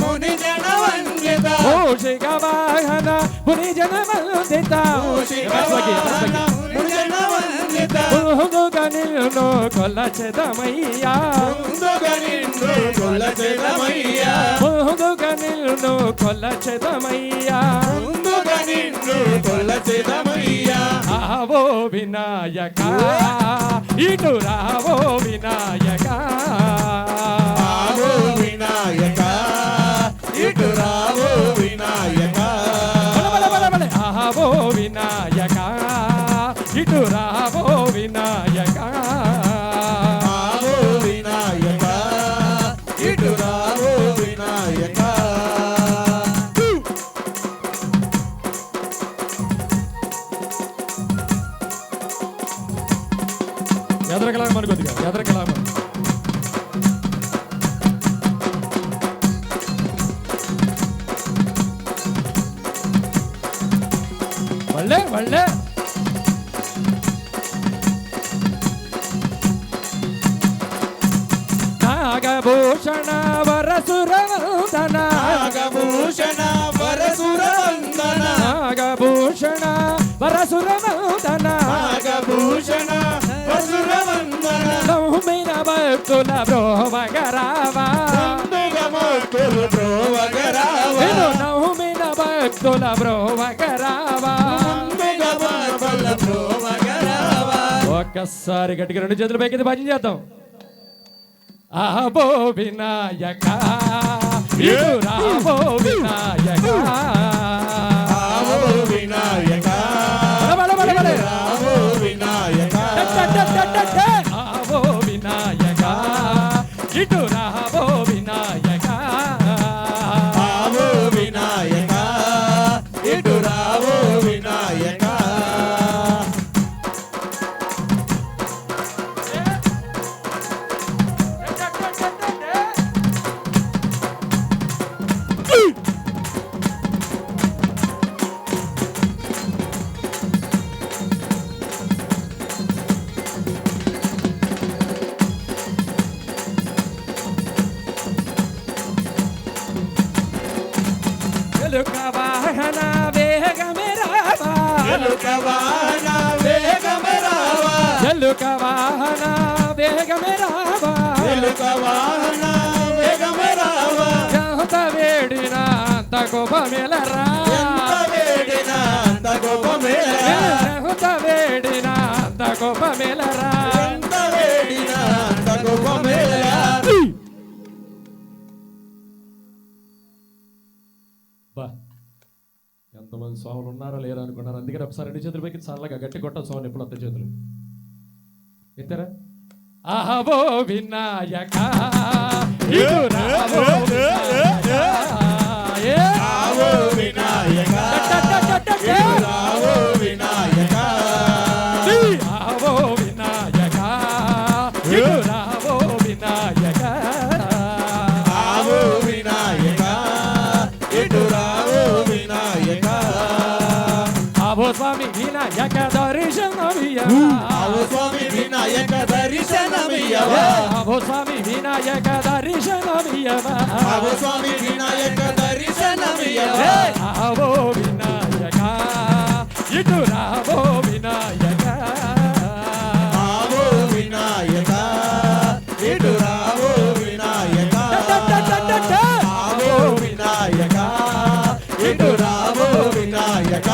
ముని జన వందిత మూషిక వాహన ముని జన వందిత ముందుగా నిన్ను కొలచెదమయ్యా ముందుగా నిన్ను కొలచెదమయ్యా ముందుగా నిన్ను కొలచెదమయ్యా ముందుగా నిన్ను కొలచెదమయ్యా ఆవో వినాయక ఇటు రావో వినాయక ఆవో వినాయక ఇటు రావో వినాయక ఆవో వినాయక ఇటు రావో వినాయక ఆవో వినాయక ఇటు రావో వినాయక ఎదరకలాగమని కొద్దిగా ఎదరకలాగమని ಒಳ್ಳೆ ಒಳ್ಳೆ ನಾಗಭೂಷಣ ವರಸುರವಂದನ ನಾಗಭೂಷಣ ವರಸುರವಂದನ ನಾಗಭೂಷಣ ವರಸುರವಂದನ ನಾಗಭೂಷಣ ವರಸುರವಂದನ ನೌಮಿನ ಭಕ್ತುಲ ಬ್ರೋವಗರಾವ భక్తుల బ్రోవగరావ నౌమిన భక్తుల బ్రోవగరావ ఒక్కసారి గట్టిగా రెండు చేతులు పైకి భజన చేద్దాం ఆబో వినాయక ఇటు రాబో వినాయక ఆవో వినాయక రావో వినాయక ఆబో వినాయక ఇటు రాబో వినాయక ఆవో వినాయక ఇటు రావో వినాయక ఎలుక వాహన వేగమే రావా ఎలుక వాహన వేగమే రావా ఎలుక వాహన వేగమే రావా ఎలుక వాహన వేగమే రావా ఎంత వేడినా అంత కోపమేలరా ఎంత వేడినా అంత కోపమేలరా ఎంత వేడినా అంత కోపమేలరా ఎంత వేడినా అంత కోపమేలరా ఎంతమంది స్వాములు ఉన్నారో లేరు అనుకున్నారు అందుకని ఒకసారి రెండు చేతులు పైకి చల్లగా గట్టి కొట్ట స్వామి ఎప్పుడు వస్తాయి చేతులు ఎత్తారా ఆహో వినాయక ఇటు రావో వినాయక. ఆవో వినాయక ఇటు రావో వినాయక ఆవో వినాయక ఇటు రావో వినాయక ఆవో వినాయక ఇటు రావో వినాయక ఆవో స్వామి వినాయక దర్శనమియ్యవ ఆవో స్వామి వినాయక దర్శనమియ్యవ ఆవో స్వామి వినాయక దర్శనమియ్యవ ఆవో స్వామి వినాయక దర్శనమియ్యవ ఆవో వినాయక ఇటు రావో వినాయక ఆవో వినాయక ఇటు రావో వినాయక ఆవో వినాయక ఇటు రావో వినాయక